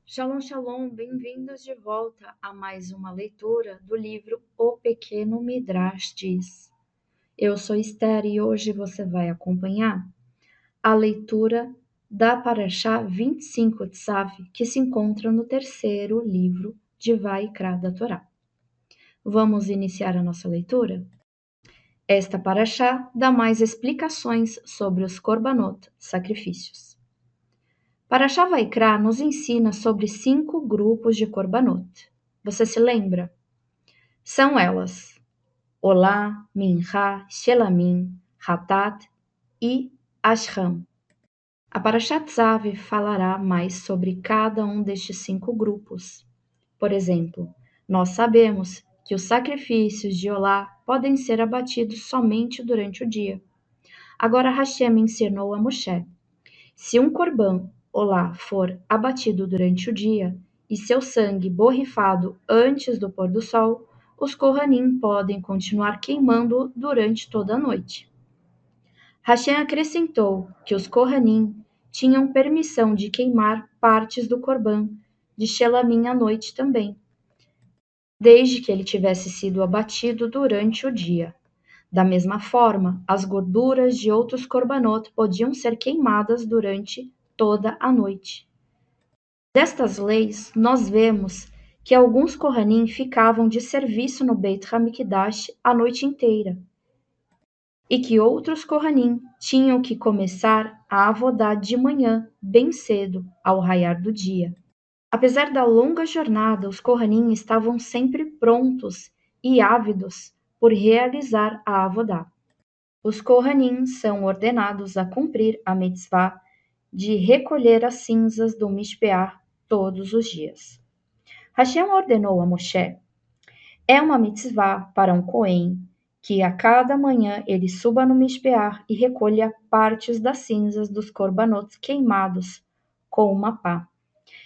Shalom, shalom, bem-vindos de volta a mais uma leitura do livro O Pequeno Midrash Diz. Eu sou Esther e hoje você vai acompanhar a leitura da Parashá 25 Tzav, que se encontra no terceiro livro de Vaikra da Torá. Vamos iniciar a nossa leitura? Esta Parashá dá mais explicações sobre os korbanot, sacrifícios. Parashá Vaikra nos ensina sobre 5 grupos de korbanot. Você se lembra? São elas: Olá, Mincha, Shelamim, Hatat e Ashram. A Parashá Tzav falará mais sobre cada um destes 5 grupos. Por exemplo, nós sabemos que os sacrifícios de Olá podem ser abatidos somente durante o dia. Agora Hashem ensinou a Moshe: se um corban Olá for abatido durante o dia e seu sangue borrifado antes do pôr do sol, os Kohanim podem continuar queimando durante toda a noite. Hashem acrescentou que os Kohanim tinham permissão de queimar partes do corban de Shelamim à noite também, desde que ele tivesse sido abatido durante o dia. Da mesma forma, as gorduras de outros korbanot podiam ser queimadas durante toda a noite. Destas leis, nós vemos que alguns Kohanim ficavam de serviço no Beit HaMikdash a noite inteira, e que outros Kohanim tinham que começar a avodá de manhã, bem cedo, ao raiar do dia. Apesar da longa jornada, os Kohanim estavam sempre prontos e ávidos por realizar a avodá. Os Kohanim são ordenados a cumprir a mitzvah de recolher as cinzas do Mishbeach todos os dias. Hashem ordenou a Moshe: é uma mitzvah para um Cohen que a cada manhã ele suba no Mishbeach e recolha partes das cinzas dos korbanot queimados com uma pá.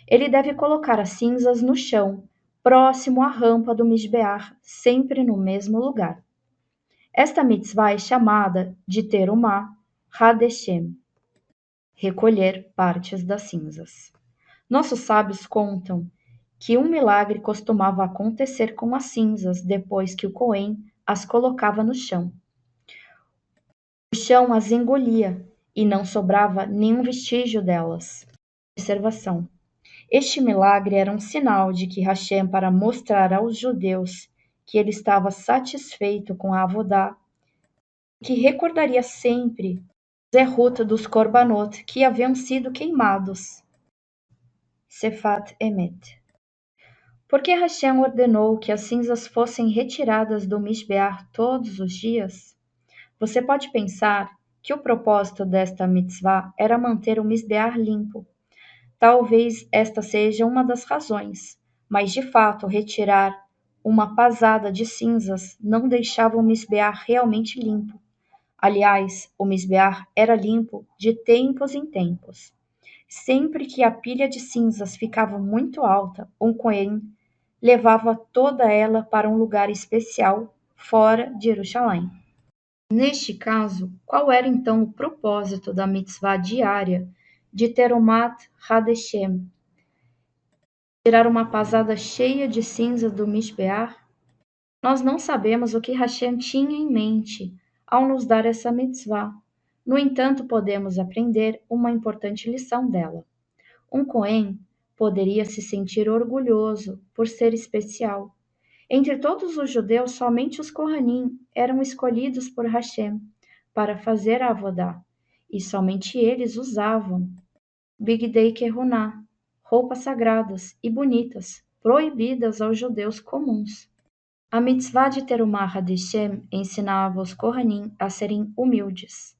Ele deve colocar as cinzas no chão, próximo à rampa do Mishbeach, sempre no mesmo lugar. Esta mitzvah é chamada de terumá hadeshem, recolher partes das cinzas. Nossos sábios contam que um milagre costumava acontecer com as cinzas depois que o Cohen as colocava no chão. O chão as engolia e não sobrava nenhum vestígio delas. Observação: este milagre era um sinal de que Hashem, para mostrar aos judeus que ele estava satisfeito com a avodá, que recordaria sempre o zerut dos korbanot que haviam sido queimados. Sefat Emet. Por que Hashem ordenou que as cinzas fossem retiradas do Mishbeach todos os dias? Você pode pensar que o propósito desta mitzvah era manter o Mishbeach limpo. Talvez esta seja uma das razões, mas de fato retirar uma pasada de cinzas não deixava o Mishbeach realmente limpo. Aliás, o Mishbeach era limpo de tempos em tempos. Sempre que a pilha de cinzas ficava muito alta, um Cohen levava toda ela para um lugar especial fora de Jerusalém. Neste caso, qual era então o propósito da mitzvah diária de Terumat Hadeshem? Tirar uma pasada cheia de cinza do Mishbeach? Nós não sabemos o que Hashem tinha em mente ao nos dar essa mitzvah. No entanto, podemos aprender uma importante lição dela. Um Cohen poderia se sentir orgulhoso por ser especial. Entre todos os judeus, somente os Kohanim eram escolhidos por Hashem para fazer a avodá, e somente eles usavam Bigdei Kehuná, roupas sagradas e bonitas, proibidas aos judeus comuns. A mitzvah de Terumah Hadeshem ensinava os Kohanim a serem humildes.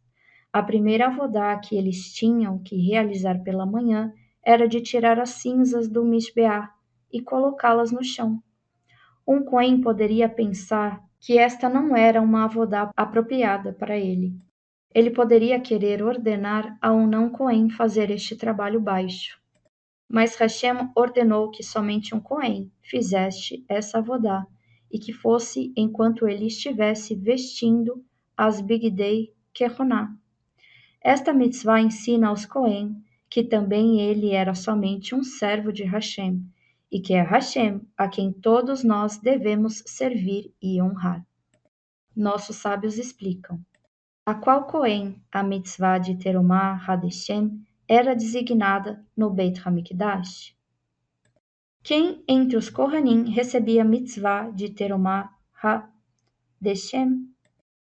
A primeira avodá que eles tinham que realizar pela manhã era de tirar as cinzas do Mishbeach e colocá-las no chão. Um Cohen poderia pensar que esta não era uma avodá apropriada para ele. Ele poderia querer ordenar a um não Cohen fazer este trabalho baixo. Mas Hashem ordenou que somente um Cohen fizesse essa avodá e que fosse enquanto ele estivesse vestindo as Bigdei Kehuná. Esta mitzvah ensina aos Cohen que também ele era somente um servo de Hashem, e que é Hashem a quem todos nós devemos servir e honrar. Nossos sábios explicam. A qual Cohen a mitzvah de Terumah Hadeshem era designada no Beit HaMikdash? Quem entre os Kohanim recebia a mitzvah de Terumah Hadeshem?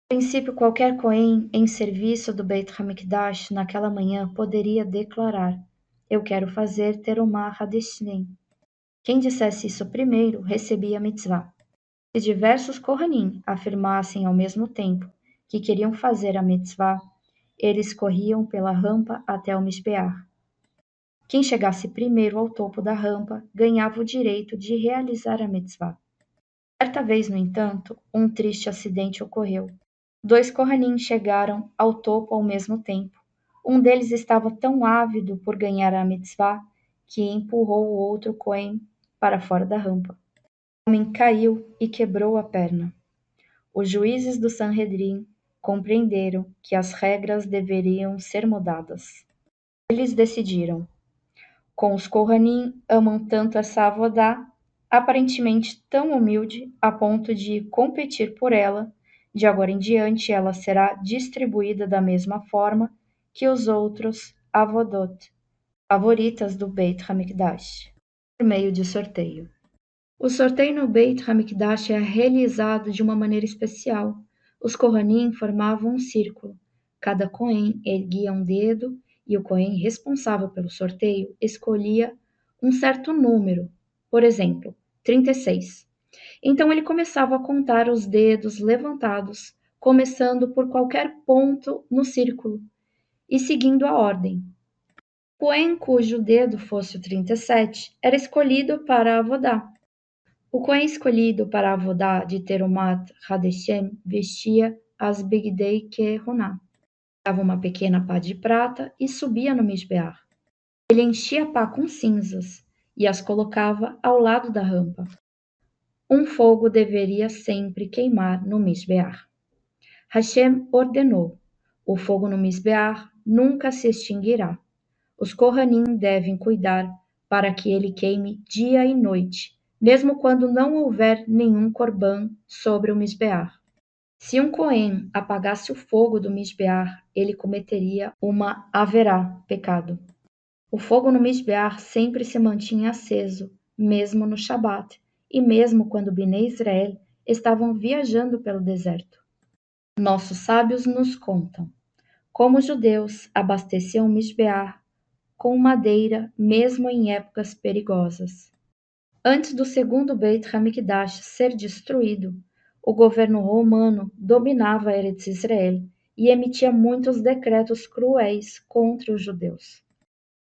A princípio, qualquer Cohen em serviço do Beit HaMikdash naquela manhã poderia declarar: Eu quero fazer Terumah Hadeshem. Quem dissesse isso primeiro recebia a mitzvah. Se diversos Kohanim afirmassem ao mesmo tempo que queriam fazer a mitzvah, eles corriam pela rampa até o Mishbeach. Quem chegasse primeiro ao topo da rampa ganhava o direito de realizar a mitzvah. Certa vez, no entanto, um triste acidente ocorreu. 2 Kohanim chegaram ao topo ao mesmo tempo. Um deles estava tão ávido por ganhar a mitzvah que empurrou o outro Kohen para fora da rampa. O homem caiu e quebrou a perna. Os juízes do Sanhedrin compreenderam que as regras deveriam ser mudadas. Eles decidiram: com os Kohanim amam tanto essa avodá, aparentemente tão humilde a ponto de competir por ela, de agora em diante ela será distribuída da mesma forma que os outros avodot, favoritas do Beit HaMikdash, por meio de sorteio. O sorteio no Beit HaMikdash é realizado de uma maneira especial. Os Kohanim formavam um círculo. Cada Kohen erguia um dedo e o Kohen responsável pelo sorteio escolhia um certo número, por exemplo, 36. Então ele começava a contar os dedos levantados, começando por qualquer ponto no círculo e seguindo a ordem. O Kohen cujo dedo fosse o 37 era escolhido para a avodá. O Kohen escolhido para a avodá de Terumat Hadeshem vestia as Bigdei Kehunah, dava uma pequena pá de prata e subia no Mishbeach. Ele enchia a pá com cinzas e as colocava ao lado da rampa. Um fogo deveria sempre queimar no Mishbeach. Hashem ordenou: o fogo no Mishbeach nunca se extinguirá. Os Kohanim devem cuidar para que ele queime dia e noite, mesmo quando não houver nenhum corban sobre o Mishbeach. Se um Kohen apagasse o fogo do Mishbeach, ele cometeria uma haverá, pecado. O fogo no Mishbeach sempre se mantinha aceso, mesmo no Shabat, e mesmo quando Bnei Israel estavam viajando pelo deserto. Nossos sábios nos contam como os judeus abasteciam o Mishbeach com madeira mesmo em épocas perigosas. Antes do segundo Beit HaMikdash ser destruído, o governo romano dominava Eretz Israel e emitia muitos decretos cruéis contra os judeus.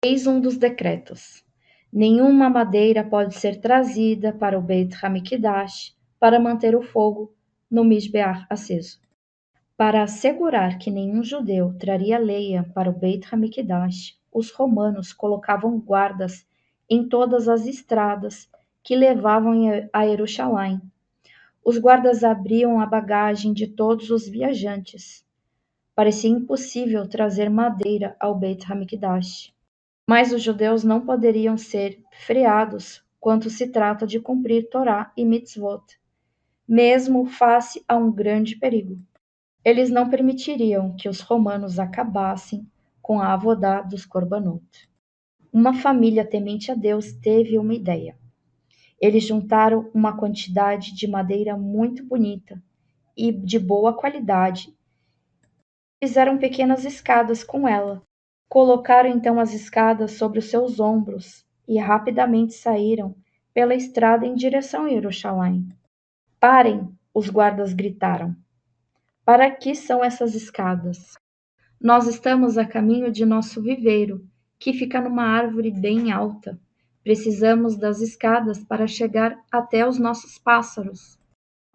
Eis um dos decretos: nenhuma madeira pode ser trazida para o Beit HaMikdash para manter o fogo no Mishbeach aceso. Para assegurar que nenhum judeu traria lenha para o Beit HaMikdash, os romanos colocavam guardas em todas as estradas que levavam a Jerusalém. Os guardas abriam a bagagem de todos os viajantes. Parecia impossível trazer madeira ao Beit HaMikdash. Mas os judeus não poderiam ser freados quando se trata de cumprir Torá e Mitzvot, mesmo face a um grande perigo. Eles não permitiriam que os romanos acabassem com a avodá dos korbanot. Uma família temente a Deus teve uma ideia. Eles juntaram uma quantidade de madeira muito bonita e de boa qualidade. Fizeram pequenas escadas com ela. Colocaram então as escadas sobre os seus ombros e rapidamente saíram pela estrada em direção a Jerusalém. Parem! Os guardas gritaram. Para que são essas escadas? Nós estamos a caminho de nosso viveiro, que fica numa árvore bem alta. Precisamos das escadas para chegar até os nossos pássaros.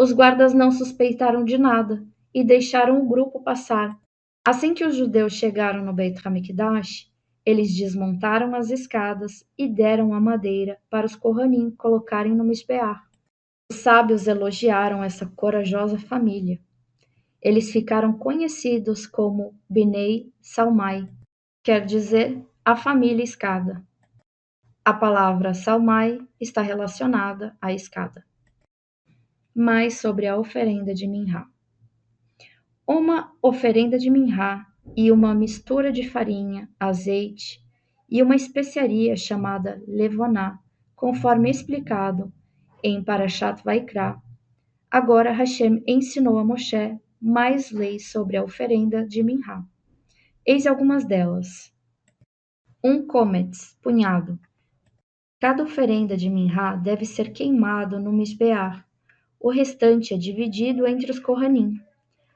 Os guardas não suspeitaram de nada e deixaram o grupo passar. Assim que os judeus chegaram no Beit HaMikdash, eles desmontaram as escadas e deram a madeira para os Kohanim colocarem no Mishbeach. Os sábios elogiaram essa corajosa família. Eles ficaram conhecidos como Bnei Salmai, quer dizer, a família escada. A palavra salmai está relacionada à escada. Mais sobre a oferenda de Minhá. Uma oferenda de Minhá e uma mistura de farinha, azeite e uma especiaria chamada levoná, conforme explicado em Parashat Vaikra. Agora Hashem ensinou a Moshe mais leis sobre a oferenda de Minhá. Eis algumas delas. Um kometz, punhado. Cada oferenda de Minhá deve ser queimado no Mishbeach. O restante é dividido entre os Kohanim.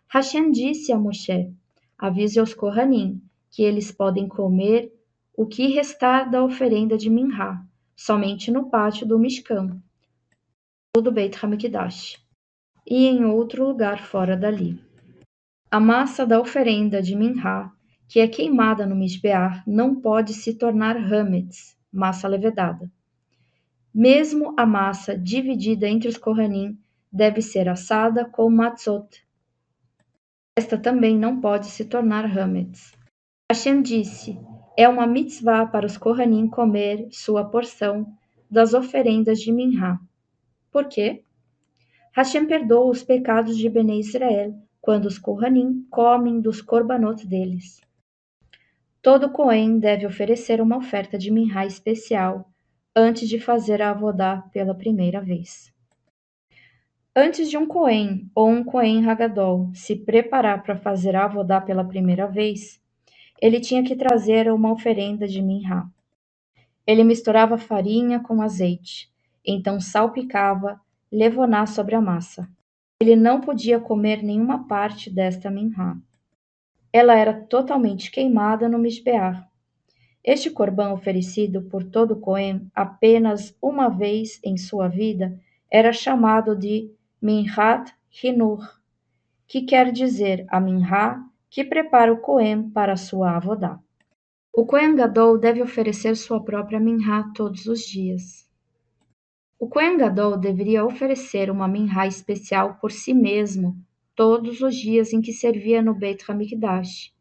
Hashem disse a Moshe: avise aos Kohanim que eles podem comer o que restar da oferenda de Minhá, somente no pátio do Mishkan, ou do Beit HaMikdash, e em outro lugar fora dali. A massa da oferenda de Minhá, que é queimada no Mishbeach, não pode se tornar hametz, massa levedada. Mesmo a massa dividida entre os Kohanim deve ser assada com matzot. Esta também não pode se tornar hametz. Hashem disse: é uma mitzvah para os Kohanim comer sua porção das oferendas de Minhá. Por quê? Hashem perdoa os pecados de Bnei Israel quando os Kohanim comem dos korbanot deles. Todo Cohen deve oferecer uma oferta de Minhá especial antes de fazer a avodá pela primeira vez. Antes de um Cohen ou um Cohen Hagadol se preparar para fazer a avodá pela primeira vez, ele tinha que trazer uma oferenda de Minhá. Ele misturava farinha com azeite, então salpicava levoná sobre a massa. Ele não podia comer nenhuma parte desta Minhá. Ela era totalmente queimada no Mishbeach. Este corbão oferecido por todo Cohen apenas uma vez em sua vida era chamado de Minhat Hinur, que quer dizer a Minhá que prepara o Cohen para sua avodá. O Cohen Gadol deve oferecer sua própria Minhá todos os dias. O Cohen Gadol deveria oferecer uma Minhá especial por si mesmo todos os dias em que servia no Beit HaMikdash.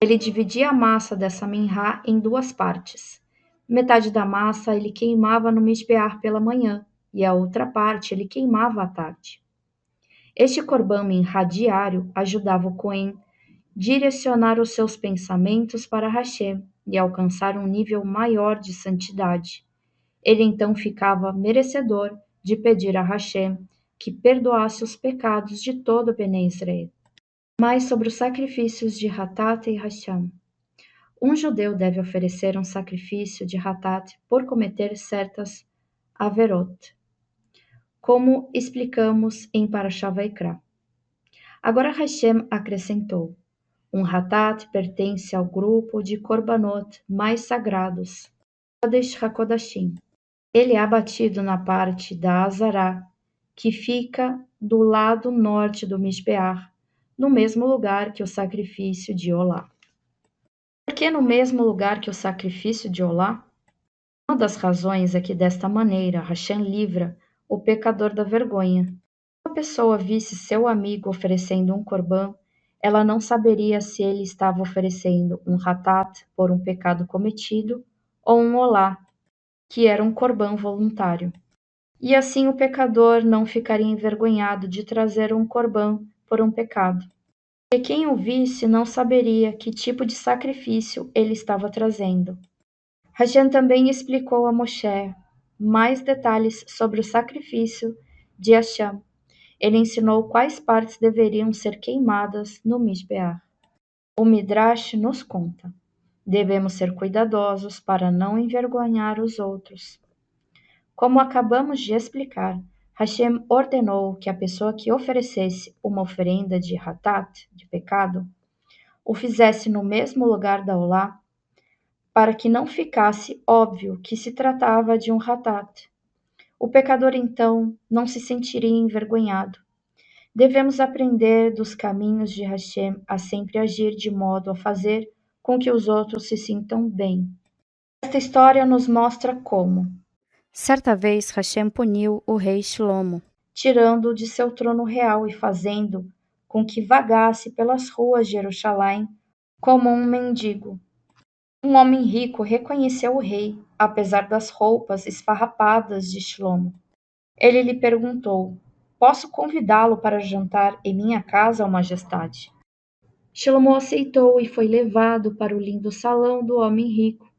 Ele dividia a massa dessa Minhá em duas partes. Metade da massa ele queimava no Mishbeach pela manhã e a outra parte ele queimava à tarde. Este Corban Minhá diário ajudava o Cohen direcionar os seus pensamentos para Hashem e alcançar um nível maior de santidade. Ele então ficava merecedor de pedir a Hashem que perdoasse os pecados de todo Bnei Israel. Mais sobre os sacrifícios de Hatat e Hasham. Um judeu deve oferecer um sacrifício de Hatat por cometer certas averot, como explicamos em Parashat Vaikra. Agora Hashem acrescentou: um Hatat pertence ao grupo de Korbanot mais sagrados, Kodesh HaKodashim. Ele é abatido na parte da Azará, que fica do lado norte do Mishbeach, no mesmo lugar que o sacrifício de Olá. Por que no mesmo lugar que o sacrifício de Olá? Uma das razões é que desta maneira Hashem livra o pecador da vergonha. Se uma pessoa visse seu amigo oferecendo um corban, ela não saberia se ele estava oferecendo um hatat por um pecado cometido ou um olá, que era um corban voluntário. E assim o pecador não ficaria envergonhado de trazer um corban por um pecado. E quem o visse não saberia que tipo de sacrifício ele estava trazendo. Hashem também explicou a Moshe mais detalhes sobre o sacrifício de Hashem. Ele ensinou quais partes deveriam ser queimadas no Mishbeach. O Midrash nos conta: devemos ser cuidadosos para não envergonhar os outros. Como acabamos de explicar, Hashem ordenou que a pessoa que oferecesse uma oferenda de hatat, de pecado, o fizesse no mesmo lugar da olá, para que não ficasse óbvio que se tratava de um hatat. O pecador, então, não se sentiria envergonhado. Devemos aprender dos caminhos de Hashem a sempre agir de modo a fazer com que os outros se sintam bem. Esta história nos mostra como. Certa vez Hashem puniu o rei Shlomo, tirando-o de seu trono real e fazendo com que vagasse pelas ruas de Jerusalém como um mendigo. Um homem rico reconheceu o rei, apesar das roupas esfarrapadas de Shlomo. Ele lhe perguntou: Posso convidá-lo para jantar em minha casa, ó majestade? Shlomo aceitou e foi levado para o lindo salão do homem rico.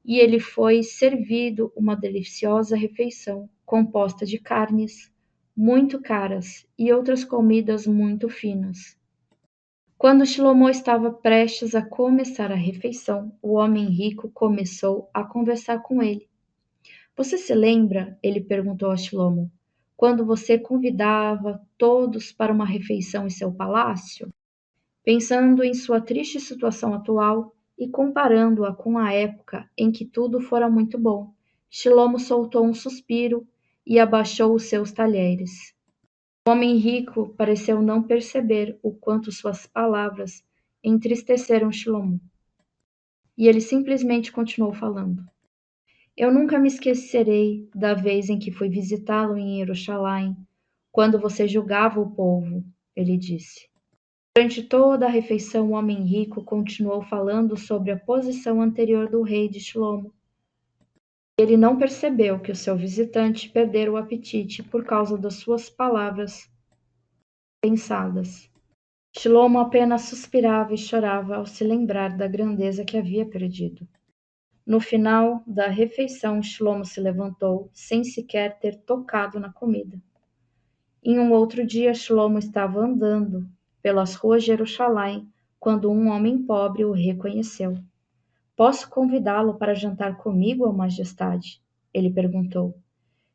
E ele foi servido uma deliciosa refeição, composta de carnes muito caras e outras comidas muito finas. Quando Shlomo estava prestes a começar a refeição, o homem rico começou a conversar com ele. Você se lembra? Ele perguntou a Shlomo. Quando você convidava todos para uma refeição em seu palácio? Pensando em sua triste situação atual e comparando-a com a época em que tudo fora muito bom, Shlomo soltou um suspiro e abaixou os seus talheres. O homem rico pareceu não perceber o quanto suas palavras entristeceram Shlomo. E ele simplesmente continuou falando. Eu nunca me esquecerei da vez em que fui visitá-lo em Jerusalém, quando você julgava o povo, ele disse. Durante toda a refeição, o homem rico continuou falando sobre a posição anterior do rei de Shlomo. Ele não percebeu que o seu visitante perdera o apetite por causa das suas palavras pensadas. Shlomo apenas suspirava e chorava ao se lembrar da grandeza que havia perdido. No final da refeição, Shlomo se levantou, sem sequer ter tocado na comida. Em um outro dia, Shlomo estava andando pelas ruas de Jerusalém quando um homem pobre o reconheceu. Posso convidá-lo para jantar comigo, ó majestade? Ele perguntou.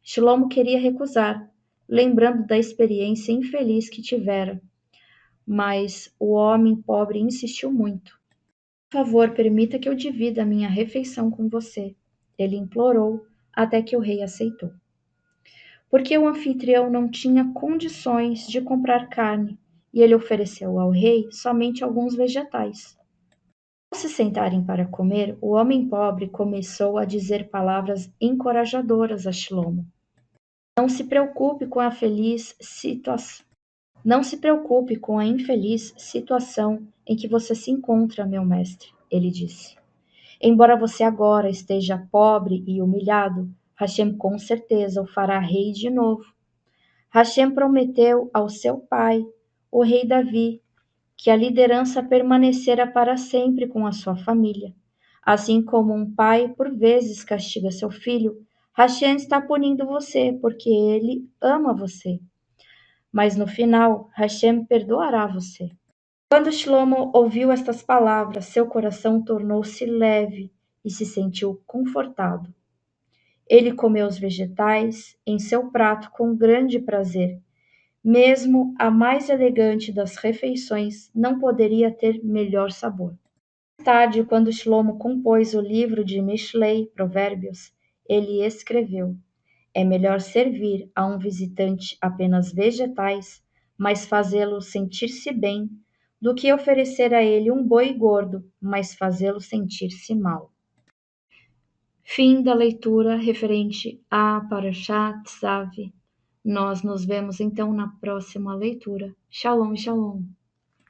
Shlomo queria recusar, lembrando da experiência infeliz que tivera, mas o homem pobre insistiu muito. Por favor, permita que eu divida a minha refeição com você. Ele implorou, até que o rei aceitou. Porque o anfitrião não tinha condições de comprar carne, e ele ofereceu ao rei somente alguns vegetais. Ao se sentarem para comer, o homem pobre começou a dizer palavras encorajadoras a Shlomo. Não se preocupe com a feliz situação. Não se preocupe com a infeliz situação em que você se encontra, meu mestre, ele disse. Embora você agora esteja pobre e humilhado, Hashem com certeza o fará rei de novo. Hashem prometeu ao seu pai, o rei Davi, que a liderança permanecera para sempre com a sua família. Assim como um pai por vezes castiga seu filho, Hashem está punindo você porque ele ama você. Mas no final, Hashem perdoará você. Quando Shlomo ouviu estas palavras, seu coração tornou-se leve e se sentiu confortado. Ele comeu os vegetais em seu prato com grande prazer. Mesmo a mais elegante das refeições não poderia ter melhor sabor. Mais tarde, quando Shlomo compôs o livro de Mishlei, Provérbios, ele escreveu: É melhor servir a um visitante apenas vegetais, mas fazê-lo sentir-se bem, do que oferecer a ele um boi gordo, mas fazê-lo sentir-se mal. Fim da leitura referente a Parashat Tzav. Nós nos vemos então na próxima leitura. Shalom, shalom.